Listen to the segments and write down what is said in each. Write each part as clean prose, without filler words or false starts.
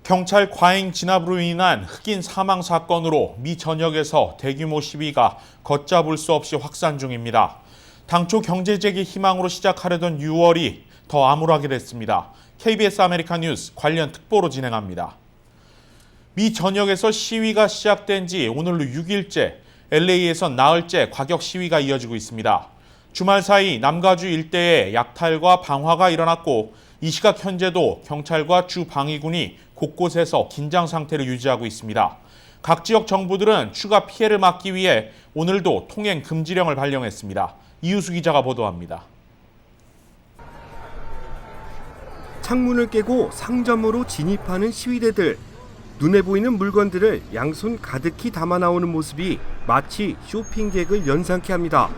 경찰 과잉 진압으로 인한 흑인 사망 사건으로 미 전역에서 대규모 시위가 걷잡을 수 없이 확산 중입니다. 당초 경제재개 희망으로 시작하려던 6월이 더 암울하게 됐습니다. KBS 아메리카 뉴스 관련 특보로 진행합니다. 미 전역에서 시위가 시작된 지 오늘로 6일째, LA에선 나흘째 과격 시위가 이어지고 있습니다. 주말 사이 남가주 일대에 약탈과 방화가 일어났고 이 시각 현재도 경찰과 주 방위군이 곳곳에서 긴장 상태를 유지하고 있습니다. 각 지역 정부들은 추가 피해를 막기 위해 오늘도 통행 금지령을 발령했습니다. 이유수 기자가 보도합니다. 창문을 깨고 상점으로 진입하는 시위대들. 눈에 보이는 물건들을 양손 가득히 담아 나오는 모습이 마치 쇼핑객을 연상케 합니다.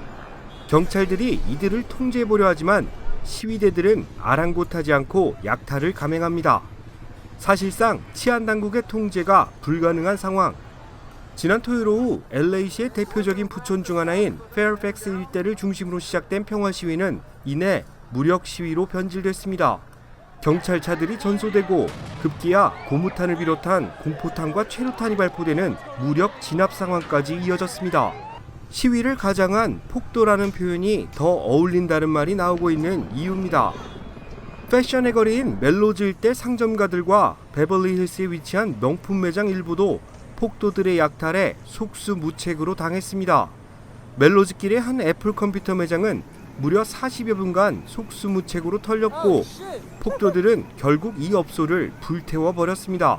경찰들이 이들을 통제해보려 하지만 시위대들은 아랑곳하지 않고 약탈을 감행합니다. 사실상 치안당국의 통제가 불가능한 상황. 지난 토요일 오후 LA시의 대표적인 부촌 중 하나인 페어팩스 일대를 중심으로 시작된 평화 시위는 이내 무력 시위로 변질됐습니다. 경찰차들이 전소되고 급기야 고무탄을 비롯한 공포탄과 최루탄이 발포되는 무력 진압 상황까지 이어졌습니다. 시위를 가장한 폭도라는 표현이 더 어울린다는 말이 나오고 있는 이유입니다. 패션의 거리인 멜로즈 일대 상점가들과 베벌리힐스에 위치한 명품 매장 일부도 폭도들의 약탈에 속수무책으로 당했습니다. 멜로즈길의 한 애플 컴퓨터 매장은 무려 40여 분간 속수무책으로 털렸고 폭도들은 결국 이 업소를 불태워버렸습니다.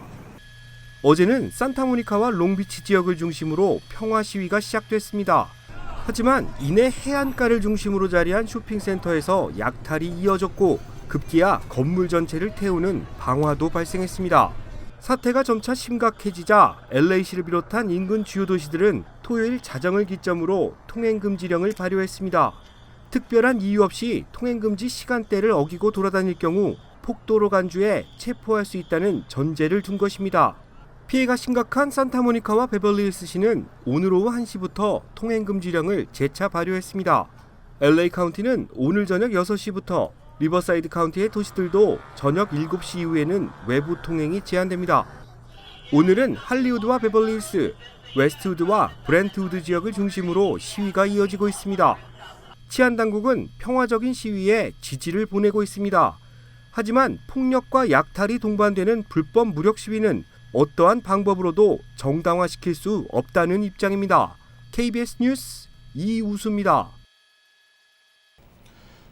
어제는 산타모니카와 롱비치 지역을 중심으로 평화 시위가 시작됐습니다. 하지만 이내 해안가를 중심으로 자리한 쇼핑센터에서 약탈이 이어졌고 급기야 건물 전체를 태우는 방화도 발생했습니다. 사태가 점차 심각해지자 LA시를 비롯한 인근 주요 도시들은 토요일 자정을 기점으로 통행금지령을 발효했습니다. 특별한 이유 없이 통행금지 시간대를 어기고 돌아다닐 경우 폭도로 간주해 체포할 수 있다는 전제를 둔 것입니다. 피해가 심각한 산타모니카와 베벌리힐스시는 오늘 오후 1시부터 통행금지령을 재차 발효했습니다. LA 카운티는 오늘 저녁 6시부터, 리버사이드 카운티의 도시들도 저녁 7시 이후에는 외부 통행이 제한됩니다. 오늘은 할리우드와 베벌리힐스, 웨스트우드와 브렌트우드 지역을 중심으로 시위가 이어지고 있습니다. 치안당국은 평화적인 시위에 지지를 보내고 있습니다. 하지만 폭력과 약탈이 동반되는 불법 무력 시위는 어떠한 방법으로도 정당화시킬 수 없다는 입장입니다. KBS 뉴스 이우수입니다.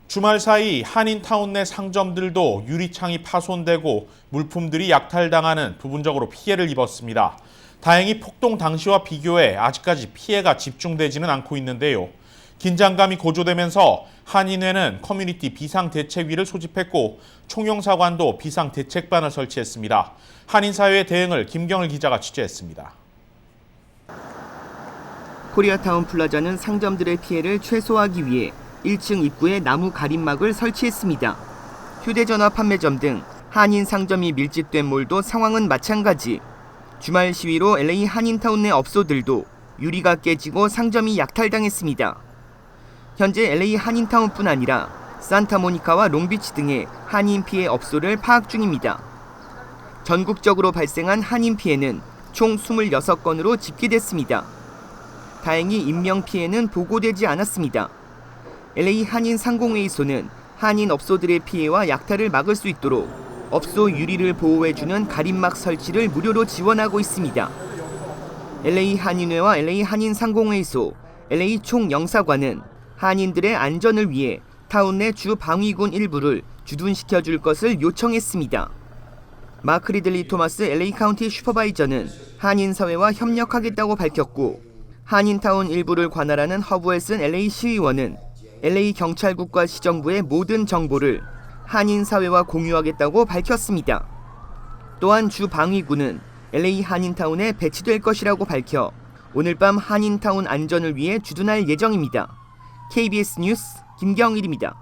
주말 사이 한인타운 내 상점들도 유리창이 파손되고 물품들이 약탈당하는 부분적으로 피해를 입었습니다. 다행히 폭동 당시와 비교해 아직까지 피해가 집중되지는 않고 있는데요. 긴장감이 고조되면서 한인회는 커뮤니티 비상대책위를 소집했고 총영사관도 비상대책반을 설치했습니다. 한인사회의 대응을 김경을 기자가 취재했습니다. 코리아타운 플라자는 상점들의 피해를 최소화하기 위해 1층 입구에 나무 가림막을 설치했습니다. 휴대전화 판매점 등 한인 상점이 밀집된 몰도 상황은 마찬가지. 주말 시위로 LA 한인타운 내 업소들도 유리가 깨지고 상점이 약탈당했습니다. 현재 LA 한인타운뿐 아니라 산타모니카와 롱비치 등의 한인 피해 업소를 파악 중입니다. 전국적으로 발생한 한인 피해는 총 26건으로 집계됐습니다. 다행히 인명 피해는 보고되지 않았습니다. LA 한인 상공회의소는 한인 업소들의 피해와 약탈을 막을 수 있도록 업소 유리를 보호해주는 가림막 설치를 무료로 지원하고 있습니다. LA 한인회와 LA 한인 상공회의소, LA 총영사관은 한인들의 안전을 위해 타운 내 주 방위군 일부를 주둔시켜줄 것을 요청했습니다. 마크 리들리 토마스 LA 카운티 슈퍼바이저는 한인사회와 협력하겠다고 밝혔고 한인타운 일부를 관할하는 허브 웰슨 LA 시의원은 LA 경찰국과 시정부의 모든 정보를 한인사회와 공유하겠다고 밝혔습니다. 또한 주 방위군은 LA 한인타운에 배치될 것이라고 밝혀 오늘 밤 한인타운 안전을 위해 주둔할 예정입니다. KBS 뉴스 김경일입니다.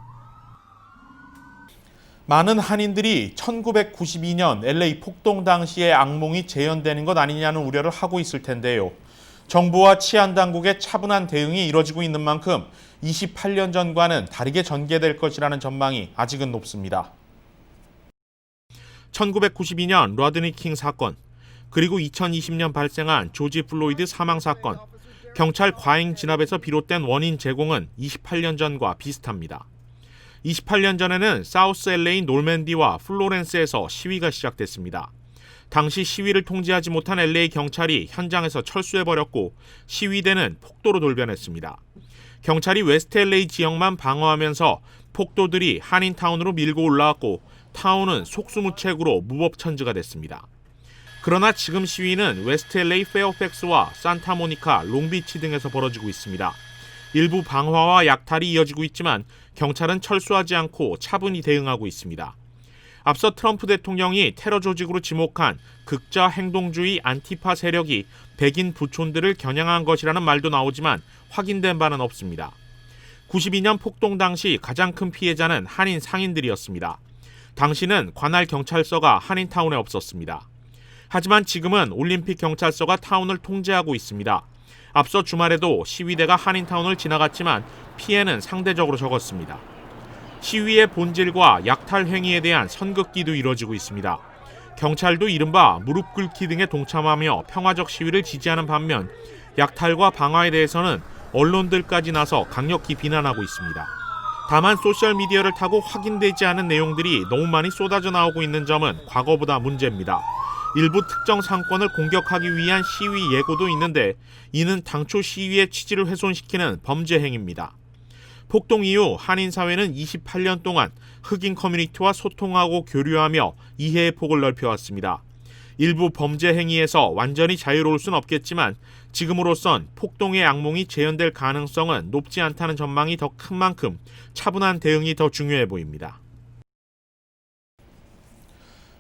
많은 한인들이 1992년 LA 폭동 당시의 악몽이 재현되는 것 아니냐는 우려를 하고 있을 텐데요. 정부와 치안당국의 차분한 대응이 이뤄지고 있는 만큼 28년 전과는 다르게 전개될 것이라는 전망이 아직은 높습니다. 1992년 러드니 킹 사건, 그리고 2020년 발생한 조지 플로이드 사망 사건, 경찰 과잉 진압에서 비롯된 원인 제공은 28년 전과 비슷합니다. 28년 전에는 사우스 LA 놀맨디와 플로렌스에서 시위가 시작됐습니다. 당시 시위를 통제하지 못한 LA 경찰이 현장에서 철수해버렸고 시위대는 폭도로 돌변했습니다. 경찰이 웨스트 LA 지역만 방어하면서 폭도들이 한인타운으로 밀고 올라왔고 타운은 속수무책으로 무법천지가 됐습니다. 그러나 지금 시위는 웨스트 LA 페어팩스와 산타모니카, 롱비치 등에서 벌어지고 있습니다. 일부 방화와 약탈이 이어지고 있지만 경찰은 철수하지 않고 차분히 대응하고 있습니다. 앞서 트럼프 대통령이 테러 조직으로 지목한 극좌 행동주의 안티파 세력이 백인 부촌들을 겨냥한 것이라는 말도 나오지만 확인된 바는 없습니다. 92년 폭동 당시 가장 큰 피해자는 한인 상인들이었습니다. 당시는 관할 경찰서가 한인타운에 없었습니다. 하지만 지금은 올림픽 경찰서가 타운을 통제하고 있습니다. 앞서 주말에도 시위대가 한인타운을 지나갔지만 피해는 상대적으로 적었습니다. 시위의 본질과 약탈 행위에 대한 선긋기도 이뤄지고 있습니다. 경찰도 이른바 무릎 꿇기 등에 동참하며 평화적 시위를 지지하는 반면 약탈과 방화에 대해서는 언론들까지 나서 강력히 비난하고 있습니다. 다만 소셜미디어를 타고 확인되지 않은 내용들이 너무 많이 쏟아져 나오고 있는 점은 과거보다 문제입니다. 일부 특정 상권을 공격하기 위한 시위 예고도 있는데 이는 당초 시위의 취지를 훼손시키는 범죄 행위입니다. 폭동 이후 한인 사회는 28년 동안 흑인 커뮤니티와 소통하고 교류하며 이해의 폭을 넓혀왔습니다. 일부 범죄 행위에서 완전히 자유로울 순 없겠지만 지금으로선 폭동의 악몽이 재현될 가능성은 높지 않다는 전망이 더 큰 만큼 차분한 대응이 더 중요해 보입니다.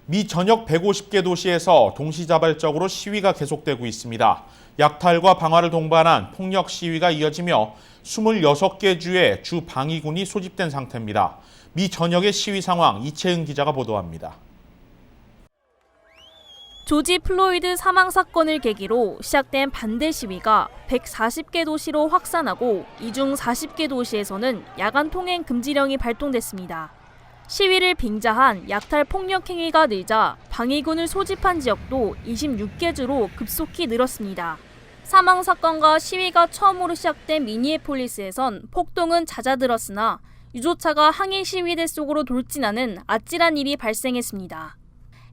미 전역 150개 도시에서 동시다발적으로 시위가 계속되고 있습니다. 약탈과 방화를 동반한 폭력 시위가 이어지며 26개 주에 주 방위군이 소집된 상태입니다. 미 전역의 시위 상황 이채은 기자가 보도합니다. 조지 플로이드 사망 사건을 계기로 시작된 반대 시위가 140개 도시로 확산하고 이 중 40개 도시에서는 야간 통행 금지령이 발동됐습니다. 시위를 빙자한 약탈 폭력 행위가 늘자 방위군을 소집한 지역도 26개 주로 급속히 늘었습니다. 사망 사건과 시위가 처음으로 시작된 미니애폴리스에선 폭동은 잦아들었으나 유조차가 항의 시위대 속으로 돌진하는 아찔한 일이 발생했습니다.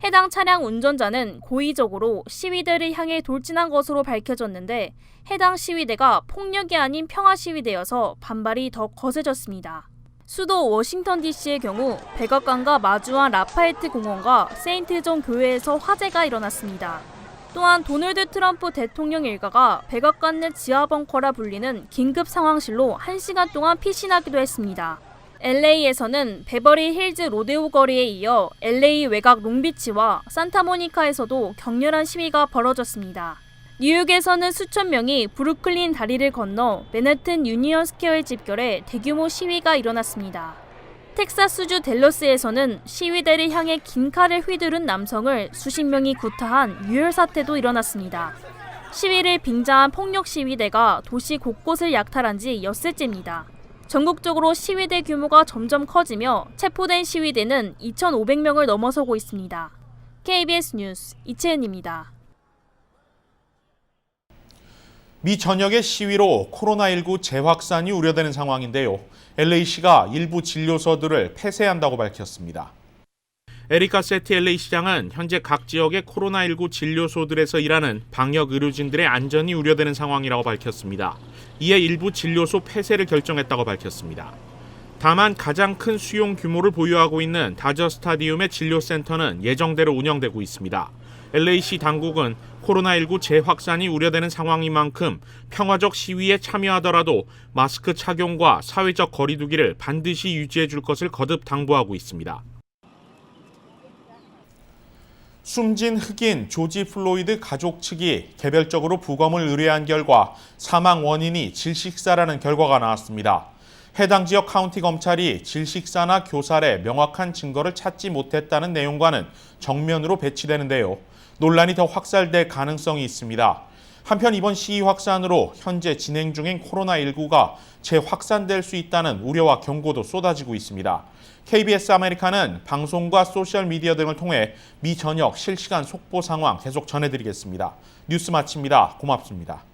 해당 차량 운전자는 고의적으로 시위대를 향해 돌진한 것으로 밝혀졌는데 해당 시위대가 폭력이 아닌 평화 시위대여서 반발이 더 거세졌습니다. 수도 워싱턴 DC의 경우 백악관과 마주한 라파에트 공원과 세인트 존 교회에서 화재가 일어났습니다. 또한 도널드 트럼프 대통령 일가가 백악관 내 지하 벙커라 불리는 긴급 상황실로 1시간 동안 피신하기도 했습니다. LA에서는 베버리 힐즈 로데오 거리에 이어 LA 외곽 롱비치와 산타모니카에서도 격렬한 시위가 벌어졌습니다. 뉴욕에서는 수천 명이 브루클린 다리를 건너 맨해튼 유니언 스퀘어에 집결해 대규모 시위가 일어났습니다. 텍사스주 댈러스에서는 시위대를 향해 긴 칼을 휘두른 남성을 수십 명이 구타한 유혈 사태도 일어났습니다. 시위를 빙자한 폭력 시위대가 도시 곳곳을 약탈한 지 엿새째입니다. 전국적으로 시위대 규모가 점점 커지며 체포된 시위대는 2,500명을 넘어서고 있습니다. KBS 뉴스 이채은입니다. 미 전역의 시위로 코로나19 재확산이 우려되는 상황인데요. LA시가 일부 진료소들을 폐쇄한다고 밝혔습니다. 에리카 세티 LA시장은 현재 각 지역의 코로나19 진료소들에서 일하는 방역 의료진들의 안전이 우려되는 상황이라고 밝혔습니다. 이에 일부 진료소 폐쇄를 결정했다고 밝혔습니다. 다만 가장 큰 수용 규모를 보유하고 있는 다저 스타디움의 진료센터는 예정대로 운영되고 있습니다. LA시 당국은 코로나19 재확산이 우려되는 상황인 만큼 평화적 시위에 참여하더라도 마스크 착용과 사회적 거리 두기를 반드시 유지해 줄 것을 거듭 당부하고 있습니다. 숨진 흑인 조지 플로이드 가족 측이 개별적으로 부검을 의뢰한 결과 사망 원인이 질식사라는 결과가 나왔습니다. 해당 지역 카운티 검찰이 질식사나 교살의 명확한 증거를 찾지 못했다는 내용과는 정면으로 배치되는데요. 논란이 더 확산될 가능성이 있습니다. 한편 이번 시위 확산으로 현재 진행 중인 코로나19가 재확산될 수 있다는 우려와 경고도 쏟아지고 있습니다. KBS 아메리카는 방송과 소셜미디어 등을 통해 미 전역 실시간 속보 상황 계속 전해드리겠습니다. 뉴스 마칩니다. 고맙습니다.